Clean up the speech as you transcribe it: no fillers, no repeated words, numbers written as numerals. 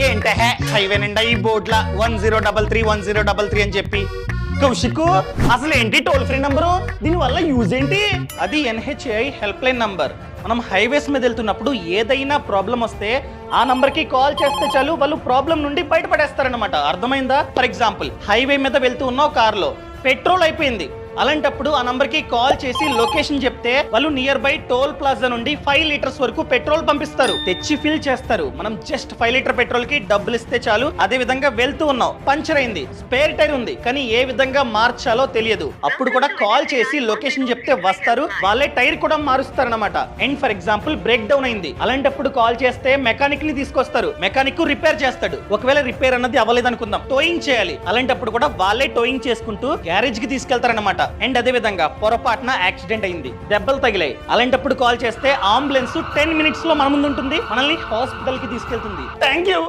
ఏంటే హైవే నిండా ఈ బోర్డుల 1033 1033 అని చెప్పి కౌశిక్ అసలు ఏంటి టోల్ ఫ్రీ నంబరు దీని వల్ల యూజ్ ఏంటి? అది NHAI హెల్ప్ లైన్ నంబర్. మనం హైవేస్ మీద వెళ్తున్నప్పుడు ఏదైనా ప్రాబ్లం వస్తే ఆ నంబర్ కి కాల్ చేస్తే చాలు వాళ్ళు ప్రాబ్లం నుండి బయటపడేస్తారనమాట. అర్థమైందా? ఫర్ ఎగ్జాంపుల్ హైవే మీద వెళ్తూ ఉన్న కారులో పెట్రోల్ అయిపోయింది, అలాంటప్పుడు ఆ నంబర్ కి కాల్ చేసి లొకేషన్ చెప్తే వాళ్ళు నియర్ బై టోల్ ప్లాజా నుండి 5 లీటర్స్ వరకు పెట్రోల్ పంపిస్తారు, తెచ్చి ఫిల్ చేస్తారు. మనం జస్ట్ 5 లీటర్ పెట్రోల్ కి డబ్బులు ఇస్తే చాలు. అదే విధంగా వెళ్తూ ఉన్నాం, పంచర్ అయింది, స్పేర్ టైర్ ఉంది, కానీ ఏ విధంగా మార్చాలో తెలియదు, అప్పుడు కూడా కాల్ చేసి లొకేషన్ చెప్తే వస్తారు, వాళ్ళే టైర్ కూడా మారుస్తారు అనమాట. And for example break down అయింది, అలాంటప్పుడు కాల్ చేస్తే మెకానిక్ ని తీసుకొస్తారు, మెకానిక్ రిపేర్ చేస్తాడు. ఒకవేళ రిపేర్ అన్నది అవ్వలేదు అనుకుందాం, టోయింగ్ చేయాలి, అలాంటప్పుడు కూడా వాళ్ళే టోయింగ్ చేసుకుంటూ గ్యారేజ్ కి తీసుకెళ్తారనమాట. అండ్ అదే విధంగా పొరపాటున యాక్సిడెంట్ అయింది, దెబ్బలు తగిలాయి, అలాంటప్పుడు కాల్ చేస్తే అంబులెన్స్ 10 మినిట్స్ లో మన ముందు ఉంటుంది, మనల్ని హాస్పిటల్ కి తీసుకెళ్తుంది. Thank you.